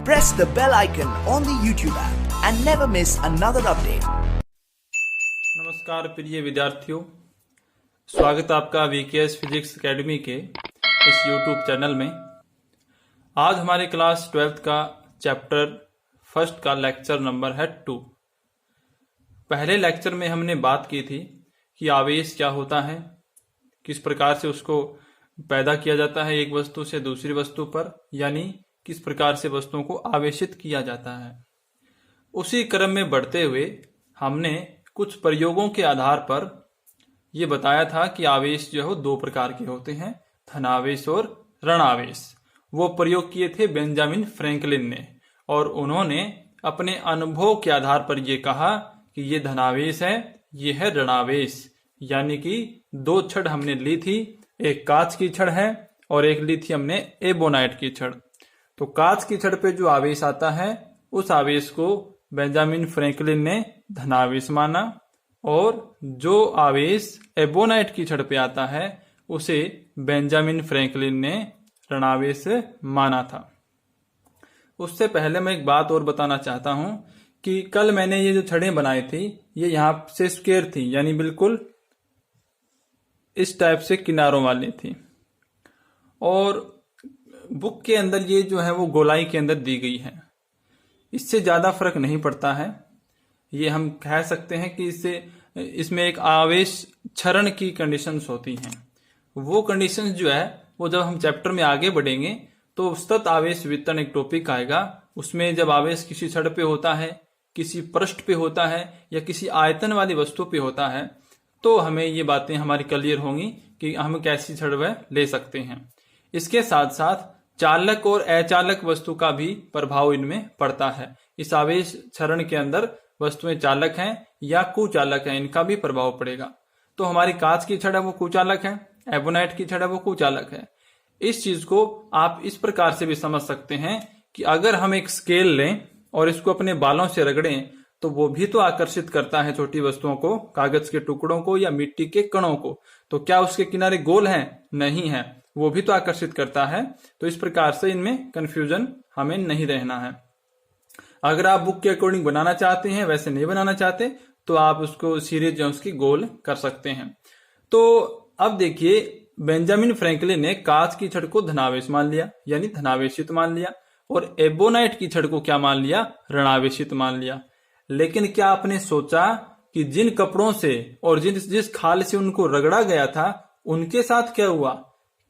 press the bell icon on the YouTube app and never miss another update. नमस्कार प्रिय विद्यार्थियों, स्वागत है आपका वीकेएस फिजिक्स एकेडमी के इस YouTube चैनल में। आज हमारे क्लास 12th का चैप्टर फर्स्ट का लेक्चर नंबर है 2। पहले लेक्चर में हमने बात की थी कि आवेश क्या होता है, किस प्रकार से उसको पैदा किया जाता है एक वस्तु से दूसरी वस्तु पर, यानी किस प्रकार से वस्तुओं को आवेशित किया जाता है। उसी क्रम में बढ़ते हुए हमने कुछ प्रयोगों के आधार पर यह बताया था कि आवेश जो है दो प्रकार के होते हैं, धनावेश और ऋणावेश। वो प्रयोग किए थे बेंजामिन फ्रैंकलिन ने, और उन्होंने अपने अनुभव के आधार पर यह कहा कि ये धनावेश है, ये है ऋणावेश। यानी कि दो छड़ हमने ली थी, एक कांच की छड़ है और एक ली थी हमने एबोनाइट की छड़। तो कांच की छड़ पे जो आवेश आता है उस आवेश को बेंजामिन फ्रैंकलिन ने धनावेश माना, और जो आवेश एबोनाइट की छड़ पे आता है उसे बेंजामिन फ्रैंकलिन ने ऋणावेश माना था। उससे पहले मैं एक बात और बताना चाहता हूं कि कल मैंने ये जो छड़ें बनाई थी ये यहां से स्क्वायर थी, यानी बिल्कुल इस टाइप से किनारों वाली थी, और बुक के अंदर ये जो है वो गोलाई के अंदर दी गई है। इससे ज्यादा फर्क नहीं पड़ता है। ये हम कह सकते हैं कि इसमें एक आवेश क्षरण की कंडीशंस होती हैं। वो कंडीशंस जो है वो जब हम चैप्टर में आगे बढ़ेंगे तो सतत आवेश वितरण एक टॉपिक आएगा। उसमें जब आवेश किसी छड़ पे होता है, किसी पृष्ठ पे होता है या किसी आयतन वाली वस्तु पे होता है, तो हमें ये बातें हमारी क्लियर होंगी कि हम कैसी छड़ वह ले सकते हैं। इसके साथ साथ चालक और अचालक वस्तु का भी प्रभाव इनमें पड़ता है। इस आवेश क्षरण के अंदर वस्तुएं चालक हैं या कुचालक हैं, इनका भी प्रभाव पड़ेगा। तो हमारी कांच की छड़ है वो कुचालक है, एबोनाइट की छड़ है वो कुचालक है। इस चीज को आप इस प्रकार से भी समझ सकते हैं कि अगर हम एक स्केल लें और इसको अपने बालों से रगड़ें तो वो भी तो आकर्षित करता है छोटी वस्तुओं को, कागज के टुकड़ों को या मिट्टी के कणों को। तो क्या उसके किनारे गोल हैं? नहीं है, वो भी तो आकर्षित करता है। तो इस प्रकार से इनमें कंफ्यूजन हमें नहीं रहना है। अगर आप बुक के अकॉर्डिंग बनाना चाहते हैं, वैसे नहीं बनाना चाहते, तो आप उसको सीरीज जो उसकी गोल कर सकते हैं। तो अब देखिए, बेंजामिन फ्रैंकलिन ने कांच की छड़ को धनावेश मान लिया, यानी धनावेशित मान लिया, और एबोनाइट की छड़ को क्या मान लिया? ऋणावेशित मान लिया। लेकिन क्या आपने सोचा कि जिन कपड़ों से और जिस खाल से उनको रगड़ा गया था उनके साथ क्या हुआ?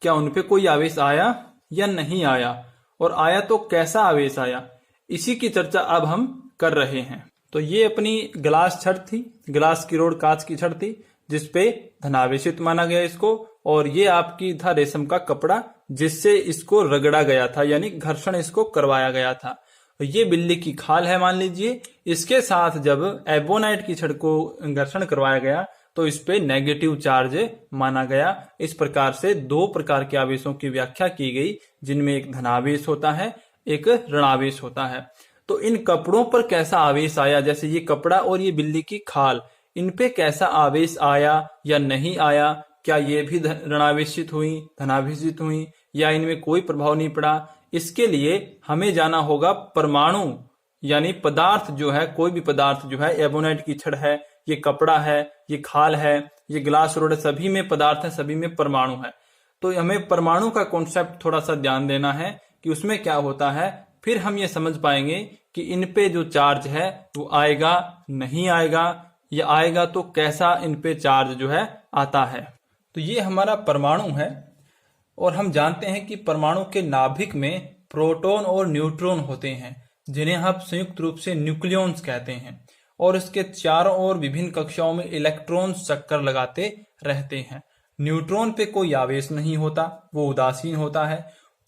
क्या उनपे कोई आवेश आया या नहीं आया? और आया तो कैसा आवेश आया? इसी की चर्चा अब हम कर रहे हैं। तो ये अपनी ग्लास छड़ थी, ग्लास की रोड कांच की छड़ थी, जिसपे धनावेशित माना गया इसको, और ये आपकी था रेशम का कपड़ा जिससे इसको रगड़ा गया था, यानी घर्षण इसको करवाया गया था। ये बिल्ली की खाल है मान लीजिए। इसके साथ जब एबोनाइट की छड़ को घर्षण करवाया गया तो इस पे नेगेटिव चार्ज माना गया। इस प्रकार से दो प्रकार के आवेशों की व्याख्या की गई, जिनमें एक धनावेश होता है, एक ऋणावेश होता है। तो इन कपड़ों पर कैसा आवेश आया, जैसे ये कपड़ा और ये बिल्ली की खाल, इन पे कैसा आवेश आया या नहीं आया? क्या ये भी ऋणावेशित हुई, धनावेशित हुई, या इनमें कोई प्रभाव नहीं पड़ा? इसके लिए हमें जाना होगा परमाणु, यानी पदार्थ जो है, कोई भी पदार्थ जो है, एबोनाइट की छड़ है, ये कपड़ा है, ये खाल है, ये ग्लास रोड है, सभी में पदार्थ है, सभी में परमाणु है। तो हमें परमाणु का कॉन्सेप्ट थोड़ा सा ध्यान देना है कि उसमें क्या होता है। फिर हम ये समझ पाएंगे कि इन पे जो चार्ज है वो आएगा, नहीं आएगा, या आएगा तो कैसा इन पे चार्ज जो है आता है। तो ये हमारा परमाणु है, और हम जानते हैं कि परमाणु के नाभिक में प्रोटॉन और न्यूट्रॉन होते हैं, जिन्हें हम संयुक्त रूप से न्यूक्लियॉन्स कहते हैं, और इसके चारों ओर विभिन्न कक्षाओं में इलेक्ट्रॉन्स चक्कर लगाते रहते हैं। न्यूट्रॉन पे कोई आवेश नहीं होता, वो उदासीन होता है।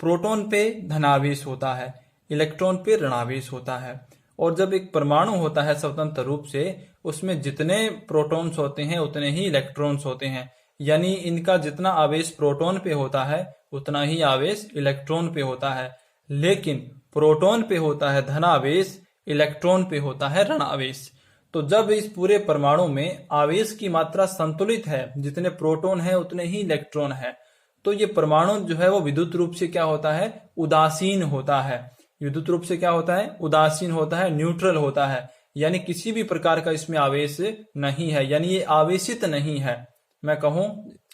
प्रोटॉन पे धनावेश होता है, इलेक्ट्रॉन पे ऋणावेश होता है। और जब एक परमाणु होता है स्वतंत्र रूप से, उसमें जितने प्रोटॉन्स होते हैं उतने ही इलेक्ट्रॉन्स होते हैं, यानी इनका जितना आवेश प्रोटॉन पे होता है उतना ही आवेश इलेक्ट्रॉन पे होता है। लेकिन प्रोटॉन पे होता है धनावेश, इलेक्ट्रॉन पे होता है ऋणावेश। तो जब इस पूरे परमाणु में आवेश की मात्रा संतुलित है, जितने प्रोटॉन है उतने ही इलेक्ट्रॉन है, तो ये परमाणु जो है वो विद्युत रूप से क्या होता है? उदासीन होता है। विद्युत रूप से क्या होता है, उदासीन होता है, न्यूट्रल होता है, यानी किसी भी प्रकार का इसमें आवेश नहीं है, यानी ये आवेशित नहीं है। मैं कहूं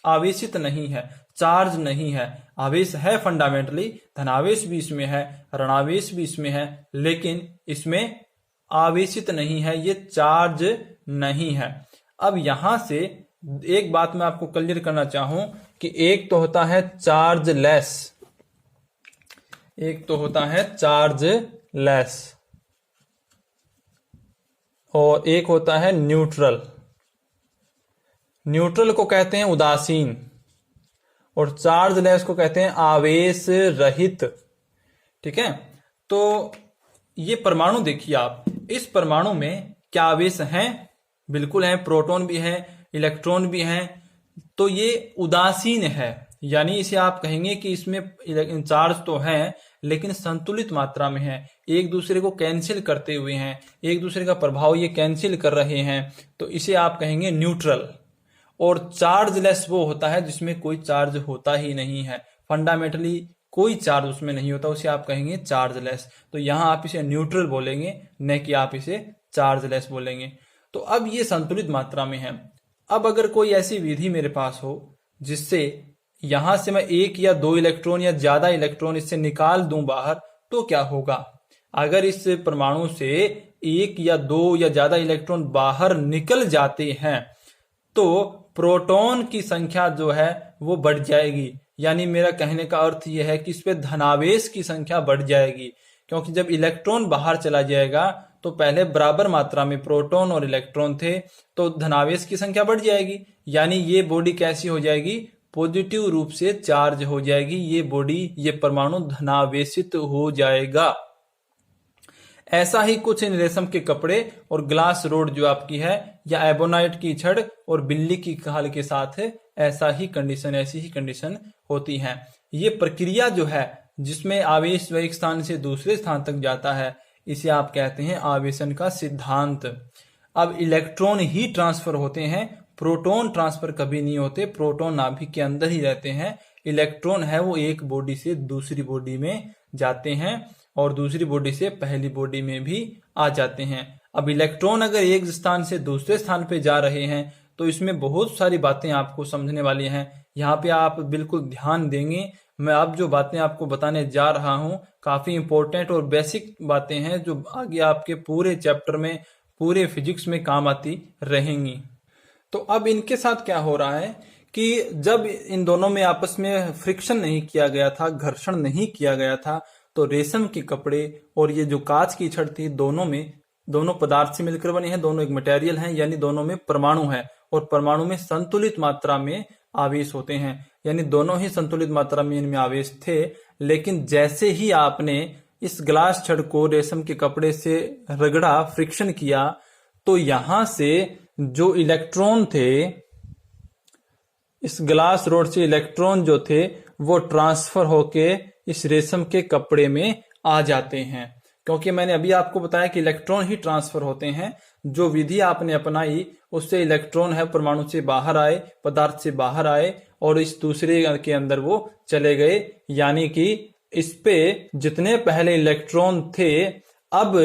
आवेशित नहीं है, चार्ज नहीं है। आवेश है फंडामेंटली, धनावेश भी इसमें है, ऋणावेश भी इसमें है, लेकिन इसमें आवेशित नहीं है, ये चार्ज नहीं है। अब यहां से एक बात मैं आपको क्लियर करना चाहूं कि एक तो होता है चार्जलेस, एक तो होता है चार्जलेस और एक होता है न्यूट्रल। न्यूट्रल को कहते हैं उदासीन और चार्जलेस को कहते हैं आवेश रहित। ठीक है, तो ये परमाणु देखिए आप, इस परमाणु में क्या आवेश हैं? बिल्कुल है, प्रोटॉन भी है, इलेक्ट्रॉन भी हैं। तो ये उदासीन है, यानी इसे आप कहेंगे कि इसमें चार्ज तो है लेकिन संतुलित मात्रा में है, एक दूसरे को कैंसिल करते हुए हैं, एक दूसरे का प्रभाव ये कैंसिल कर रहे हैं, तो इसे आप कहेंगे न्यूट्रल। और चार्जलेस वो होता है जिसमें कोई चार्ज होता ही नहीं है, फंडामेंटली कोई चार्ज उसमें नहीं होता, उसे आप कहेंगे चार्जलेस। तो यहां आप इसे न्यूट्रल बोलेंगे, न कि आप इसे चार्जलेस बोलेंगे। तो अब ये संतुलित मात्रा में है। अब अगर कोई ऐसी विधि मेरे पास हो जिससे यहां से मैं एक या दो इलेक्ट्रॉन या ज्यादा इलेक्ट्रॉन इससे निकाल दूं बाहर, तो क्या होगा? अगर इस परमाणु से एक या दो या ज्यादा इलेक्ट्रॉन बाहर निकल जाते हैं तो प्रोटॉन की संख्या जो है वो बढ़ जाएगी। यानी मेरा कहने का अर्थ यह है कि इस पे धनावेश की संख्या बढ़ जाएगी, क्योंकि जब इलेक्ट्रॉन बाहर चला जाएगा तो पहले बराबर मात्रा में प्रोटॉन और इलेक्ट्रॉन थे, तो धनावेश की संख्या बढ़ जाएगी। यानी ये बॉडी कैसी हो जाएगी? पॉजिटिव रूप से चार्ज हो जाएगी। ये बॉडी, ये परमाणु धनावेशित हो जाएगा। ऐसा ही कुछ इन रेशम के कपड़े और ग्लास रोड जो आपकी है, या एबोनाइट की छड़ और बिल्ली की खाल के साथ है, ऐसी ही कंडीशन होती है। ये प्रक्रिया जो है जिसमें आवेश एक स्थान से दूसरे स्थान तक जाता है, इसे आप कहते हैं आवेशन का सिद्धांत। अब इलेक्ट्रॉन ही ट्रांसफर होते हैं, प्रोटॉन ट्रांसफर कभी नहीं होते। प्रोटॉन नाभिक के अंदर ही रहते हैं, इलेक्ट्रॉन है वो एक बॉडी से दूसरी बॉडी में जाते हैं और दूसरी बॉडी से पहली बॉडी में भी आ जाते हैं। अब इलेक्ट्रॉन अगर एक स्थान से दूसरे स्थान पे जा रहे हैं तो इसमें बहुत सारी बातें आपको समझने वाली हैं। यहाँ पे आप बिल्कुल ध्यान देंगे। मैं अब जो बातें आपको बताने जा रहा हूँ काफी इंपॉर्टेंट और बेसिक बातें हैं जो आगे आपके पूरे चैप्टर में, पूरे फिजिक्स में काम आती रहेंगी। तो अब इनके साथ क्या हो रहा है कि जब इन दोनों में आपस में फ्रिक्शन नहीं किया गया था, घर्षण नहीं किया गया था, तो रेशम के कपड़े और ये जो कांच की छड़ थी, दोनों पदार्थ से मिलकर बने हैं, दोनों एक मटेरियल हैं, यानी दोनों में परमाणु है और परमाणु में संतुलित मात्रा में आवेश होते हैं, यानी दोनों ही संतुलित मात्रा में इनमें आवेश थे। लेकिन जैसे ही आपने इस ग्लास छड़ को रेशम के कपड़े से रगड़ा, फ्रिक्शन किया, तो यहां से जो इलेक्ट्रॉन थे, इस ग्लास रोड से इलेक्ट्रॉन जो थे वो ट्रांसफर होके इस रेशम के कपड़े में आ जाते हैं। क्योंकि मैंने अभी आपको बताया कि इलेक्ट्रॉन ही ट्रांसफर होते हैं। जो विधि आपने अपनाई उससे इलेक्ट्रॉन है परमाणु से बाहर आए, पदार्थ से बाहर आए और इस दूसरे के अंदर वो चले गए। यानी कि इस पे जितने पहले इलेक्ट्रॉन थे, अब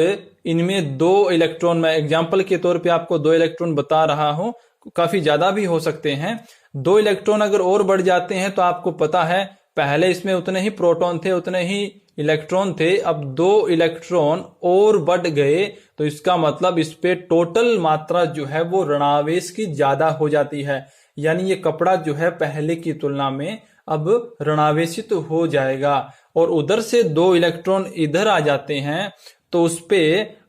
इनमें दो इलेक्ट्रॉन, मैं एग्जाम्पल के तौर पे आपको दो इलेक्ट्रॉन बता रहा हूं, काफी ज्यादा भी हो सकते हैं। दो इलेक्ट्रॉन अगर और बढ़ जाते हैं तो आपको पता है पहले इसमें उतने ही प्रोटॉन थे, उतने ही इलेक्ट्रॉन थे, अब दो इलेक्ट्रॉन और बढ़ गए, तो इसका मतलब इस पे टोटल मात्रा जो है वो ऋणावेश की ज्यादा हो जाती है। यानी ये कपड़ा जो है पहले की तुलना में अब ऋणावेशित हो जाएगा और उधर से दो इलेक्ट्रॉन इधर आ जाते हैं तो उस पे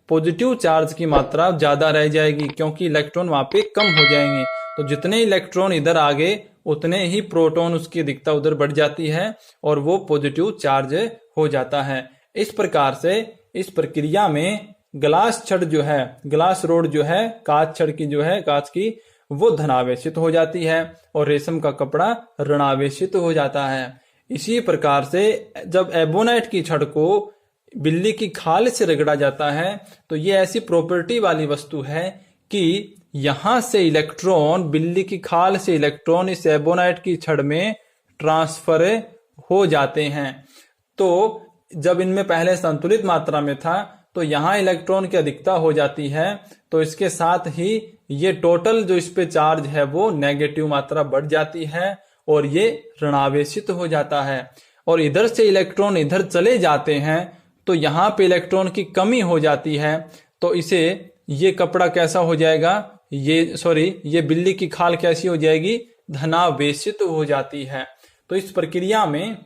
पॉजिटिव चार्ज की मात्रा ज्यादा रह जाएगी, क्योंकि इलेक्ट्रॉन वहां पे कम हो जाएंगे। तो जितने इलेक्ट्रॉन इधर आ गए उतने ही प्रोटॉन उसकी अधिकता उधर बढ़ जाती है और वो पॉजिटिव चार्ज हो जाता है। इस प्रकार से इस प्रक्रिया में ग्लास छड़ जो है, ग्लास रोड जो है, कांच छड़ की जो है, कांच की, वो धनावेशित हो जाती है और रेशम का कपड़ा ऋणावेशित हो जाता है। इसी प्रकार से जब एबोनाइट की छड़ को बिल्ली की खाल से रगड़ा जाता है तो ये ऐसी प्रॉपर्टी वाली वस्तु है कि यहां से इलेक्ट्रॉन, बिल्ली की खाल से इलेक्ट्रॉन इस एबोनाइट की छड़ में ट्रांसफर हो जाते हैं। तो जब इनमें पहले संतुलित मात्रा में था तो यहाँ इलेक्ट्रॉन की अधिकता हो जाती है, तो इसके साथ ही ये टोटल जो इस पे चार्ज है वो नेगेटिव मात्रा बढ़ जाती है और ये ऋणावेशित हो जाता है। और इधर से इलेक्ट्रॉन इधर चले जाते हैं तो यहाँ पे इलेक्ट्रॉन की कमी हो जाती है, तो इसे ये कपड़ा कैसा हो जाएगा, ये बिल्ली की खाल कैसी हो जाएगी, धनावेशित हो जाती है। तो इस प्रक्रिया में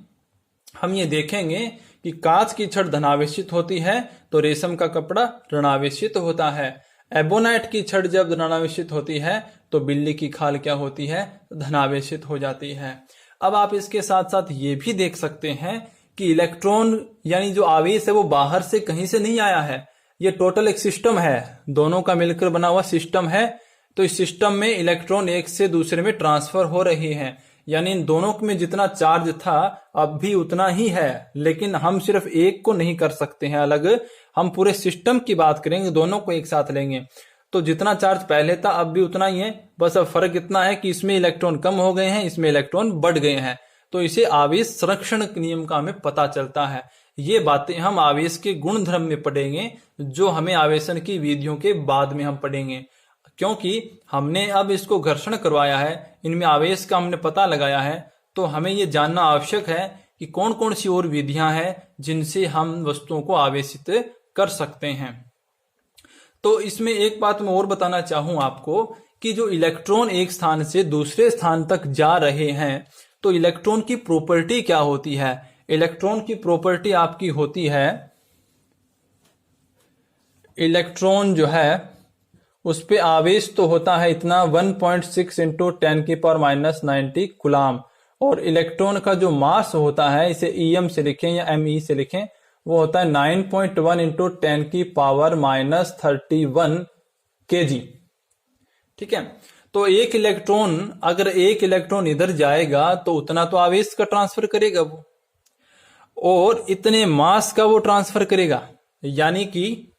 हम ये देखेंगे कि कांच की छड़ धनावेशित होती है तो रेशम का कपड़ा ऋणावेशित होता है। एबोनाइट की छड़ जब ऋणावेशित होती है तो बिल्ली की खाल क्या होती है, धनावेशित हो जाती है। अब आप इसके साथ साथ ये भी देख सकते हैं कि इलेक्ट्रॉन यानी जो आवेश है वो बाहर से कहीं से नहीं आया है, ये टोटल एक सिस्टम है, दोनों का मिलकर बना हुआ सिस्टम है। तो इस सिस्टम में इलेक्ट्रॉन एक से दूसरे में ट्रांसफर हो रही हैं, यानी इन दोनों में जितना चार्ज था अब भी उतना ही है, लेकिन हम सिर्फ एक को नहीं कर सकते हैं अलग, हम पूरे सिस्टम की बात करेंगे, दोनों को एक साथ लेंगे। तो जितना चार्ज पहले था अब भी उतना ही है, बस अब फर्क इतना है कि इसमें इलेक्ट्रॉन कम हो गए हैं, इसमें इलेक्ट्रॉन बढ़ गए हैं। तो इसे आवेश संरक्षण नियम का हमें पता चलता है। ये बातें हम आवेश के गुण धर्म में पढ़ेंगे, जो हमें आवेशन की विधियों के बाद में हम पढ़ेंगे, क्योंकि हमने अब इसको घर्षण करवाया है, इनमें आवेश का हमने पता लगाया है, तो हमें ये जानना आवश्यक है कि कौन कौन सी और विधियां हैं जिनसे हम वस्तुओं को आवेशित कर सकते हैं। तो इसमें एक बात मैं और बताना चाहूं आपको कि जो इलेक्ट्रॉन एक स्थान से दूसरे स्थान तक जा रहे हैं तो इलेक्ट्रॉन की प्रॉपर्टी क्या होती है। इलेक्ट्रॉन की प्रॉपर्टी आपकी होती है, इलेक्ट्रॉन जो है उस पे आवेश तो होता है इतना 1.6 इंटू 10⁻⁻90 कूलाम, और इलेक्ट्रॉन का जो मास होता है, इसे EM से लिखें या ME से लिखें, वो होता है 9.1 इंटू 10⁻31 kg। ठीक है, तो एक इलेक्ट्रॉन, अगर एक इलेक्ट्रॉन इधर जाएगा तो उतना तो आवेश का ट्रांसफर करेगा वो, और इतने मास का वो ट्रांसफर करेगा, यानी कि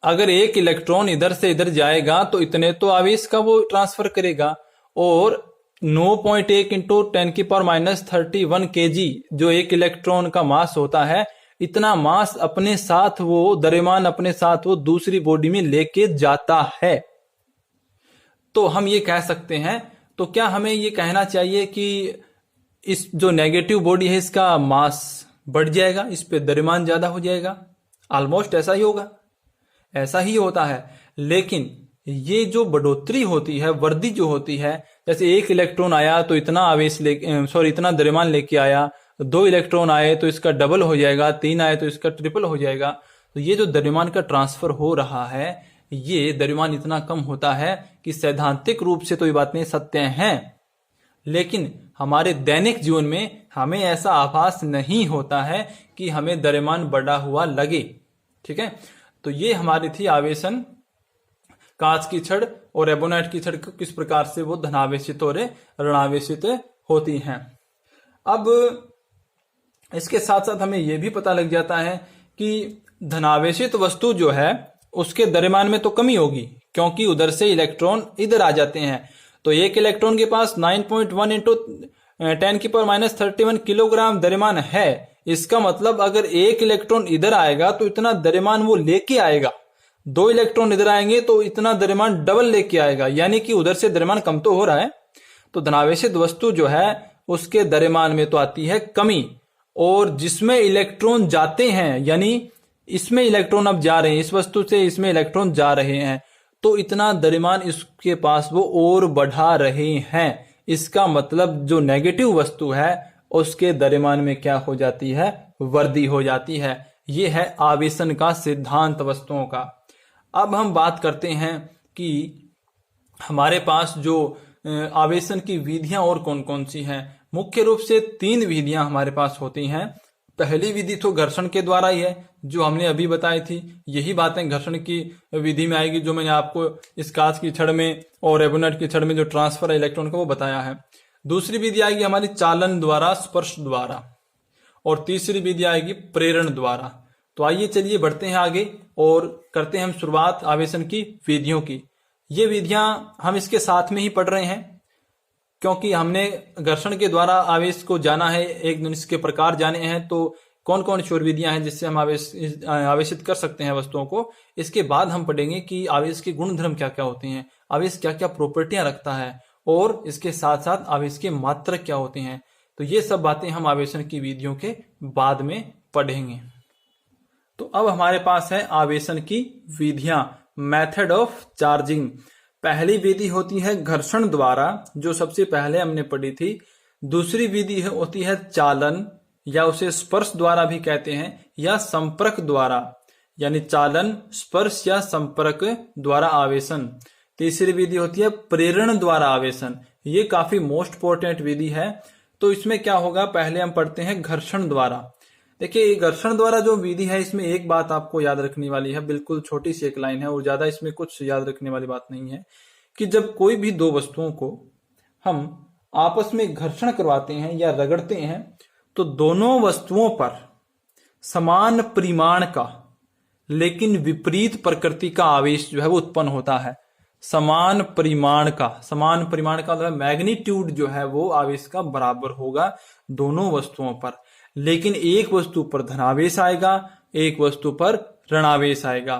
अगर एक इलेक्ट्रॉन इधर से इधर जाएगा तो इतने तो आवेश का वो ट्रांसफर करेगा, और 9.1 इंटू 10⁻31 kg जो एक इलेक्ट्रॉन का मास होता है, इतना मास अपने साथ वो द्रव्यमान अपने साथ वो दूसरी बॉडी में लेके जाता है। तो हम ये कह सकते हैं, तो क्या हमें ये कहना चाहिए कि इस जो नेगेटिव बॉडी है इसका मास बढ़ जाएगा, इस पे द्रव्यमान ज्यादा हो जाएगा? ऑलमोस्ट ऐसा ही होगा, ऐसा ही होता है। लेकिन ये जो बढ़ोतरी होती है, वृद्धि जो होती है, जैसे एक इलेक्ट्रॉन आया तो इतना आवेश इतना द्रव्यमान लेके आया, 2 इलेक्ट्रॉन आए तो इसका डबल हो जाएगा, 3 आए तो इसका ट्रिपल हो जाएगा। तो ये जो द्रव्यमान का ट्रांसफर हो रहा है, ये द्रव्यमान इतना कम होता है कि सैद्धांतिक रूप से तो ये बातें सत्य हैं, लेकिन हमारे दैनिक जीवन में हमें ऐसा आभास नहीं होता है कि हमें द्रव्यमान बढ़ा हुआ लगे। ठीक है, तो ये हमारी थी आवेशन, कांच की छड़ और एबोनाइट की छड़ किस प्रकार से वो धनावेशित और ऋणावेशित होती हैं। अब इसके साथ साथ हमें यह भी पता लग जाता है कि धनावेशित वस्तु जो है उसके द्रव्यमान में तो कमी होगी, क्योंकि उधर से इलेक्ट्रॉन इधर आ जाते हैं। तो एक इलेक्ट्रॉन के पास 9.1 इंटू 10⁻31 किलोग्राम द्रव्यमान है, इसका मतलब अगर एक इलेक्ट्रॉन इधर आएगा तो इतना द्रव्यमान वो लेके आएगा, 2 इलेक्ट्रॉन इधर आएंगे तो इतना द्रव्यमान डबल लेके आएगा, यानी कि उधर से द्रव्यमान कम तो हो रहा है। तो धनावेशित वस्तु जो है उसके द्रव्यमान में तो आती है कमी, और जिसमें इलेक्ट्रॉन जाते हैं, यानी इसमें इलेक्ट्रॉन अब जा रहे हैं, इस वस्तु से इसमें इलेक्ट्रॉन जा रहे हैं, तो इतना द्रव्यमान इसके पास वो और बढ़ा रहे हैं। इसका मतलब जो नेगेटिव वस्तु है उसके द्रव्यमान में क्या हो जाती है, वृद्धि हो जाती है। ये है आवेशन का सिद्धांत वस्तुओं का। अब हम बात करते हैं कि हमारे पास जो आवेशन की विधियां और कौन कौन सी हैं। मुख्य रूप से 3 विधियां हमारे पास होती हैं। पहली विधि तो घर्षण के द्वारा ही है, जो हमने अभी बताई थी। यही बातें घर्षण की विधि में आएगी, जो मैंने आपको इस कांच की छड़ में और एबोनाइट की छड़ में जो ट्रांसफर है इलेक्ट्रॉन का वो बताया है। दूसरी विधि आएगी हमारी चालन द्वारा, स्पर्श द्वारा, और तीसरी विधि आएगी प्रेरण द्वारा। तो आइए चलिए बढ़ते हैं आगे और करते हैं हम शुरुआत आवेशन की विधियों की। ये विधियां हम इसके साथ में ही पढ़ रहे हैं। क्योंकि हमने घर्षण के द्वारा आवेश को जाना है, एक इसके प्रकार जाने हैं, तो कौन कौन सौर विधियां हैं जिससे हम आवेशित कर सकते हैं वस्तुओं को। इसके बाद हम पढ़ेंगे कि आवेश के गुणधर्म क्या क्या होते हैं, आवेश क्या क्या प्रॉपर्टियां रखता है, और इसके साथ साथ आवेश के मात्रक क्या होते हैं। तो ये सब बातें हम आवेशन की विधियों के बाद में पढ़ेंगे। तो अब हमारे पास है आवेशन की विधियां, मेथड ऑफ चार्जिंग। पहली विधि होती है घर्षण द्वारा, जो सबसे पहले हमने पढ़ी थी। दूसरी विधि होती है चालन, या उसे स्पर्श द्वारा भी कहते हैं, या संपर्क द्वारा, यानी चालन, स्पर्श या संपर्क द्वारा आवेशन। तीसरी विधि होती है प्रेरण द्वारा आवेशन। ये काफी मोस्ट इंपोर्टेंट विधि है। तो इसमें क्या होगा, पहले हम पढ़ते हैं घर्षण द्वारा। देखिए घर्षण द्वारा जो विधि है, इसमें एक बात आपको याद रखने वाली है, बिल्कुल छोटी सी एक लाइन है और ज्यादा इसमें कुछ याद रखने वाली बात नहीं है, कि जब कोई भी दो वस्तुओं को हम आपस में घर्षण करवाते हैं या रगड़ते हैं, तो दोनों वस्तुओं पर समान परिमाण का लेकिन विपरीत प्रकृति का आवेश जो है वो उत्पन्न होता है। समान परिमाण का मतलब मैग्नीट्यूड जो है वो आवेश का बराबर होगा दोनों वस्तुओं पर, लेकिन एक वस्तु पर धनावेश आएगा, एक वस्तु पर ऋणावेश आएगा।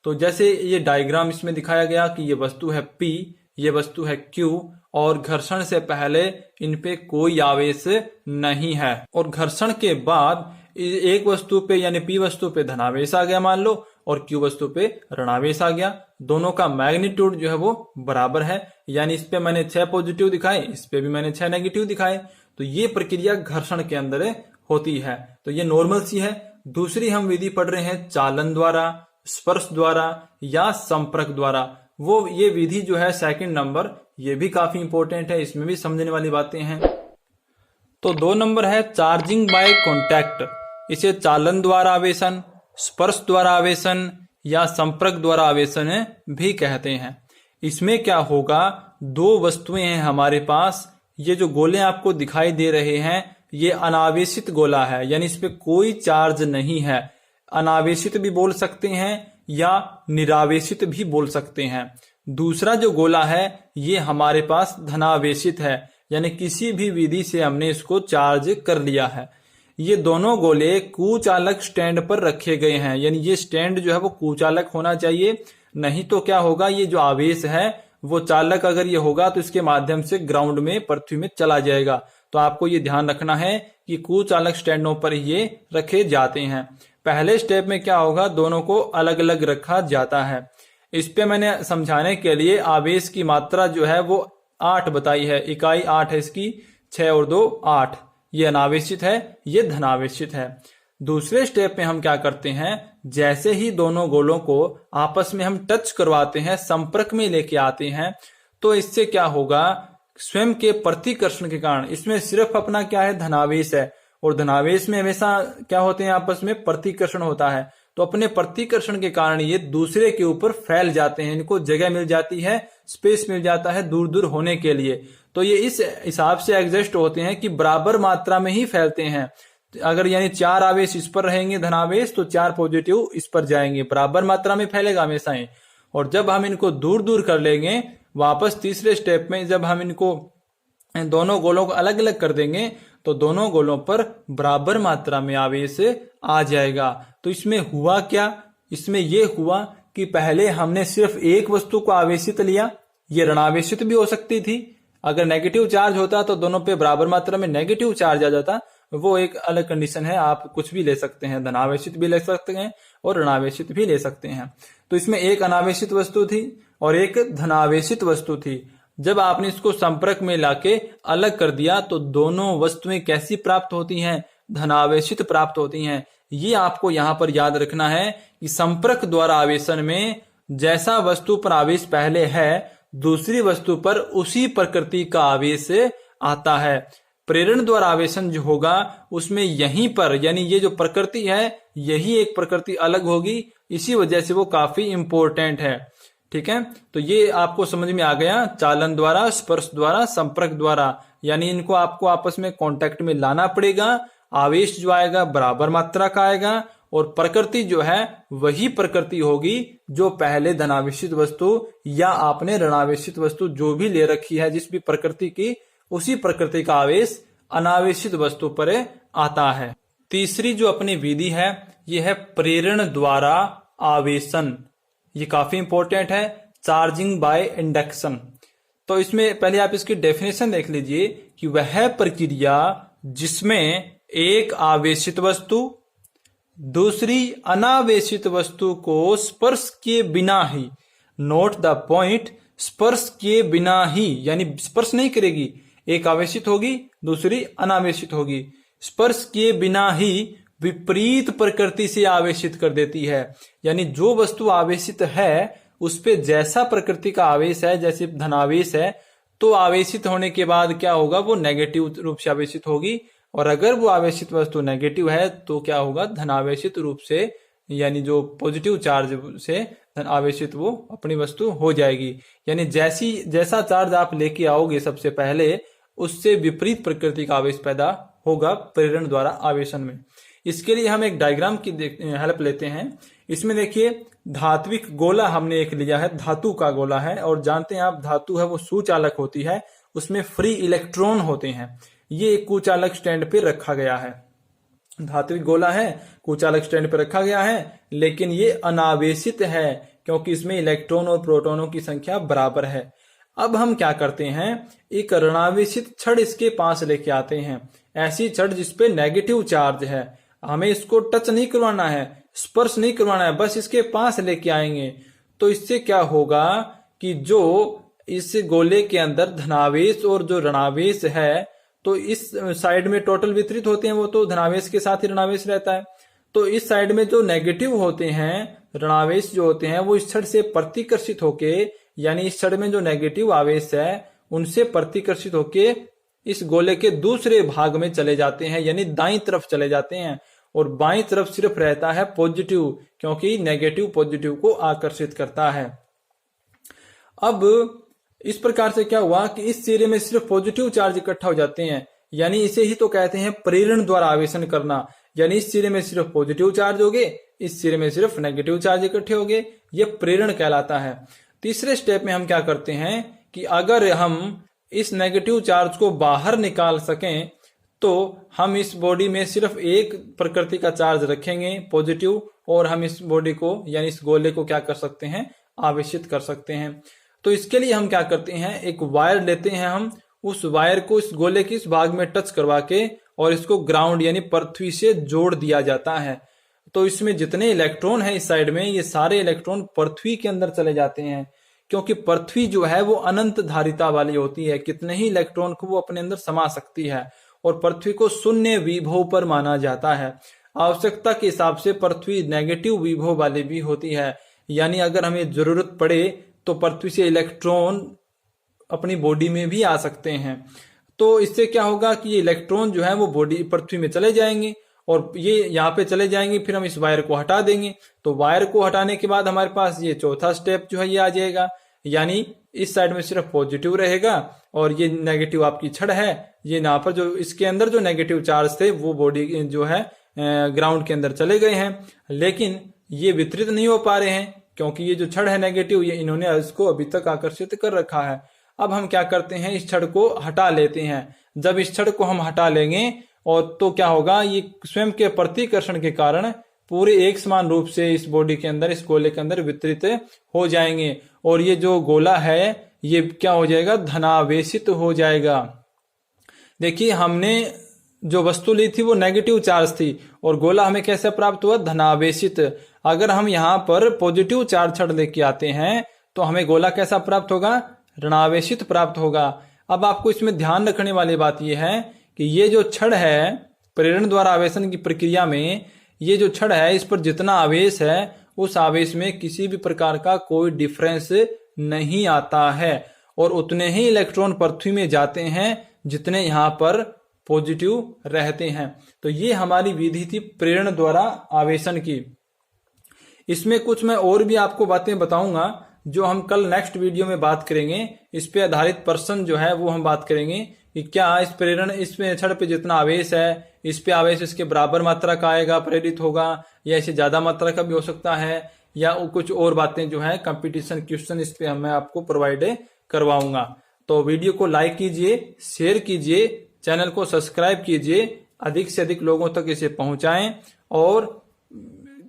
तो जैसे ये डायग्राम इसमें दिखाया गया कि ये वस्तु है P, ये वस्तु है Q, और घर्षण से पहले इन पे कोई आवेश नहीं है, और घर्षण के बाद एक वस्तु पे यानी P वस्तु पे धनावेश आ गया मान लो, और Q वस्तु पे ऋणावेश आ गया। दोनों का मैग्नीट्यूड जो है वो बराबर है, यानी इस पे मैंने 6 पॉजिटिव दिखाए, इस पे भी मैंने 6 नेगेटिव दिखाए। तो ये प्रक्रिया घर्षण के अंदर होती है, तो ये नॉर्मल सी है। दूसरी हम विधि पढ़ रहे हैं चालन द्वारा, स्पर्श द्वारा या संपर्क द्वारा। वो ये विधि जो है सेकंड नंबर, ये भी काफी इंपॉर्टेंट है, इसमें भी समझने वाली बातें हैं। तो 2 नंबर है चार्जिंग बाय कॉन्टैक्ट। इसे चालन द्वारा आवेशन, स्पर्श द्वारा आवेशन या संपर्क द्वारा आवेशन भी कहते हैं। इसमें क्या होगा, दो वस्तुएं हैं हमारे पास, ये जो गोले आपको दिखाई दे रहे हैं ये अनावेशित गोला है, यानी इस पे कोई चार्ज नहीं है। अनावेशित भी बोल सकते हैं या निरावेशित भी बोल सकते हैं। दूसरा जो गोला है ये हमारे पास धनावेशित है, यानी किसी भी विधि से हमने इसको चार्ज कर लिया है। ये दोनों गोले कुचालक स्टैंड पर रखे गए हैं, यानी ये स्टैंड जो है वो कुचालक होना चाहिए, नहीं तो क्या होगा, ये जो आवेश है वो चालक अगर ये होगा तो इसके माध्यम से ग्राउंड में, पृथ्वी में चला जाएगा। तो आपको ये ध्यान रखना है कि कुचालक स्टैंडों पर ये रखे जाते हैं। पहले स्टेप में क्या होगा, दोनों को अलग अलग रखा जाता है। इस पे मैंने समझाने के लिए आवेश की मात्रा जो है वो 8 बताई है, इकाई 8 है इसकी, 6 और 2 8। ये अनावेशित है, ये धनावेशित है। दूसरे स्टेप में हम क्या करते हैं, जैसे ही दोनों गोलों को आपस में हम टच करवाते हैं, संपर्क में लेके आते हैं, तो इससे क्या होगा, स्वयं के प्रतिकर्षण के कारण, इसमें सिर्फ अपना क्या है, धनावेश है, और धनावेश में हमेशा क्या होते हैं, आपस में प्रतिकर्षण होता है। तो अपने प्रतिकर्षण के कारण ये दूसरे के ऊपर फैल जाते हैं, इनको जगह मिल जाती है, स्पेस मिल जाता है दूर दूर होने के लिए। तो ये इस हिसाब से एडजस्ट होते हैं कि बराबर मात्रा में ही फैलते हैं। अगर यानी 4 आवेश इस पर रहेंगे धनावेश, तो 4 पॉजिटिव इस पर जाएंगे, बराबर मात्रा में फैलेगा हमेशा ही। और जब हम इनको दूर दूर कर लेंगे, वापस तीसरे स्टेप में जब हम इनको दोनों गोलों को अलग अलग कर देंगे, तो दोनों गोलों पर बराबर मात्रा में आवेश आ जाएगा। तो इसमें हुआ क्या, इसमें यह हुआ कि पहले हमने सिर्फ एक वस्तु को आवेशित लिया, ये ऋणावेशित भी हो सकती थी। अगर नेगेटिव चार्ज होता तो दोनों पे बराबर मात्रा में नेगेटिव चार्ज आ जाता, वो एक अलग कंडीशन है, आप कुछ भी ले सकते हैं, धनावेशित भी ले सकते हैं और ऋणावेशित भी ले सकते हैं। तो इसमें एक अनावेशित वस्तु थी और एक धनावेशित वस्तु थी। जब आपने इसको संपर्क में लाके अलग कर दिया, तो दोनों वस्तुएं कैसी प्राप्त होती हैं, धनावेशित प्राप्त होती हैं। ये आपको यहाँ पर याद रखना है कि संपर्क द्वारा आवेशन में जैसा वस्तु पर आवेश पहले है, दूसरी वस्तु पर उसी प्रकृति का आवेश आता है। प्रेरण द्वारा आवेशन जो होगा उसमें यहीं पर, यानी ये जो प्रकृति है यही एक प्रकृति अलग होगी, इसी वजह से वो काफी इंपॉर्टेंट है। ठीक है, तो ये आपको समझ में आ गया, चालन द्वारा, स्पर्श द्वारा, संपर्क द्वारा, यानी इनको आपको आपस में कांटेक्ट में लाना पड़ेगा। आवेश जो आएगा बराबर मात्रा का आएगा, और प्रकृति जो है वही प्रकृति होगी जो पहले धनावेशित वस्तु या आपने ऋणावेशित वस्तु जो भी ले रखी है जिस भी प्रकृति की, उसी प्रकृति का आवेश अनावेशित वस्तु पर आता है। तीसरी जो अपनी विधि है यह है प्रेरण द्वारा आवेशन। ये काफी इंपॉर्टेंट है, चार्जिंग बाय इंडक्शन। तो इसमें पहले आप इसकी डेफिनेशन देख लीजिए कि वह प्रक्रिया जिसमें एक आवेशित वस्तु दूसरी अनावेशित वस्तु को स्पर्श किए बिना ही, नोट द पॉइंट, स्पर्श किए बिना ही, यानी स्पर्श नहीं करेगी, एक आवेशित होगी दूसरी अनावेशित होगी, स्पर्श किए बिना ही विपरीत प्रकृति से आवेशित कर देती है। यानी जो वस्तु आवेशित है उस पे जैसा प्रकृति का आवेश है, जैसे धनावेश है, तो आवेशित होने के बाद क्या होगा, वो नेगेटिव रूप से आवेशित होगी, और अगर वो आवेशित वस्तु नेगेटिव है तो क्या होगा, धनावेशित रूप से, यानी जो पॉजिटिव चार्ज से आवेशित वो अपनी वस्तु हो जाएगी। यानी जैसा चार्ज आप लेके आओगे सबसे पहले, उससे विपरीत प्रकृति का आवेश पैदा होगा प्रेरण द्वारा आवेशन में। इसके लिए हम एक डायग्राम की हेल्प लेते हैं। इसमें देखिए धात्विक गोला हमने एक लिया है, धातु का गोला है, और जानते हैं आप धातु है वो सुचालक होती है, उसमें फ्री इलेक्ट्रॉन होते हैं। ये एक कुचालक स्टैंड पे रखा गया है, धात्विक गोला है, कुचालक स्टैंड पे रखा गया है, लेकिन ये अनावेशित है क्योंकि इसमें इलेक्ट्रॉन और प्रोटॉनों की संख्या बराबर है। अब हम क्या करते हैं, एक ऋणावेशित छड़ इसके पास लेके आते हैं, ऐसी छड़ जिसपे नेगेटिव चार्ज है। हमें इसको टच नहीं करवाना है, स्पर्श नहीं करवाना है, बस इसके पास लेके आएंगे। तो इससे क्या होगा कि जो इस गोले के अंदर धनावेश और जो ऋणावेश है, तो इस साइड में टोटल वितरित होते हैं, वो तो धनावेश के साथ ही ऋणावेश रहता है। तो इस साइड में जो नेगेटिव होते हैं, ऋणावेश जो होते हैं, वो इस छड़ से प्रतिकर्षित होके, यानी इस छड़ में जो नेगेटिव आवेश है उनसे प्रतिकर्षित होके इस गोले के दूसरे भाग में चले जाते हैं, यानी दाईं तरफ चले जाते हैं, और बाईं तरफ सिर्फ रहता है पॉजिटिव, क्योंकि नेगेटिव पॉजिटिव को आकर्षित करता है। अब इस प्रकार से क्या हुआ कि इस सिरे में सिर्फ पॉजिटिव चार्ज इकट्ठा हो जाते हैं, यानी इसे ही तो कहते हैं प्रेरण द्वारा आवेशन करना। यानी इस सिरे में सिर्फ पॉजिटिव चार्ज हो गए, इस सिरे में सिर्फ नेगेटिव चार्ज इकट्ठे हो गए, ये प्रेरण कहलाता है। तीसरे स्टेप में हम क्या करते हैं कि अगर हम इस नेगेटिव चार्ज को बाहर निकाल सकें तो हम इस बॉडी में सिर्फ एक प्रकृति का चार्ज रखेंगे पॉजिटिव, और हम इस बॉडी को यानी इस गोले को क्या कर सकते हैं, आवेशित कर सकते हैं। तो इसके लिए हम क्या करते हैं, एक वायर लेते हैं, हम उस वायर को इस गोले के इस भाग में टच करवा के और इसको ग्राउंड यानी पृथ्वी से जोड़ दिया जाता है। तो इसमें जितने इलेक्ट्रॉन है इस साइड में, ये सारे इलेक्ट्रॉन पृथ्वी के अंदर चले जाते हैं, क्योंकि पृथ्वी जो है वो अनंत धारिता वाली होती है, कितने ही इलेक्ट्रॉन को वो अपने अंदर समा सकती है, और पृथ्वी को शून्य विभव पर माना जाता है। आवश्यकता के हिसाब से पृथ्वी नेगेटिव विभव वाली भी होती है, यानी अगर हमें जरूरत पड़े तो पृथ्वी से इलेक्ट्रॉन अपनी बॉडी में भी आ सकते हैं। तो इससे क्या होगा कि ये इलेक्ट्रॉन जो है वो बॉडी पृथ्वी में चले जाएंगे, और ये यहाँ पे चले जाएंगे, फिर हम इस वायर को हटा देंगे। तो वायर को हटाने के बाद हमारे पास ये चौथा स्टेप जो है ये आ जाएगा, यानी इस साइड में सिर्फ पॉजिटिव रहेगा, और ये नेगेटिव आपकी छड़ है, ये यहाँ पर जो इसके अंदर जो नेगेटिव चार्ज थे वो बॉडी जो है ग्राउंड के अंदर चले गए हैं, लेकिन ये वितरित नहीं हो पा रहे हैं क्योंकि ये जो छड़ है नेगेटिव, ये इन्होंने इसको अभी तक आकर्षित कर रखा है। अब हम क्या करते हैं, इस छड़ को हटा लेते हैं। जब इस छड़ को हम हटा लेंगे और तो क्या होगा, ये स्वयं के प्रतिकर्षण के कारण पूरे एक समान रूप से इस बॉडी के अंदर, इस गोले के अंदर वितरित हो जाएंगे, और ये जो गोला है ये क्या हो जाएगा, धनावेशित हो जाएगा। देखिए हमने जो वस्तु ली थी वो नेगेटिव चार्ज थी, और गोला हमें कैसे प्राप्त हुआ, धनावेशित। अगर हम यहाँ पर पॉजिटिव चार्ज छड़ लेके आते हैं तो हमें गोला कैसा प्राप्त होगा, ऋणावेशित प्राप्त होगा। अब आपको इसमें ध्यान रखने वाली बात यह है कि ये जो छड़ है प्रेरण द्वारा आवेशन की प्रक्रिया में, ये जो छड़ है इस पर जितना आवेश है उस आवेश में किसी भी प्रकार का कोई डिफरेंस नहीं आता है, और उतने ही इलेक्ट्रॉन पृथ्वी में जाते हैं जितने यहाँ पर पॉजिटिव रहते हैं। तो ये हमारी विधि थी प्रेरण द्वारा आवेशन की। इसमें कुछ मैं और भी आपको बातें बताऊंगा जो हम कल नेक्स्ट वीडियो में बात करेंगे। इस पे आधारित प्रश्न जो है वो हम बात करेंगे कि क्या इस प्रेरण, इसमें छड़ पे जितना आवेश है इस पे आवेश इसके बराबर मात्रा का आएगा, प्रेरित होगा, या इसे ज्यादा मात्रा का भी हो सकता है, या कुछ और बातें जो है कंपटीशन क्वेश्चन इस पे मैं आपको प्रोवाइड करवाऊंगा। तो तो वीडियो को लाइक कीजिए, शेयर कीजिए, चैनल को सब्सक्राइब कीजिए, अधिक से अधिक लोगों तक इसे पहुंचाएं। और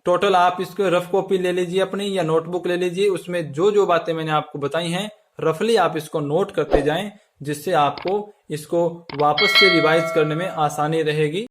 टोटल आप इसको रफ कॉपी ले लीजिए अपनी या नोटबुक ले लीजिए, उसमें जो जो बातें मैंने आपको बताई हैं रफली आप इसको नोट करते जाएं, जिससे आपको इसको वापस से रिवाइज करने में आसानी रहेगी।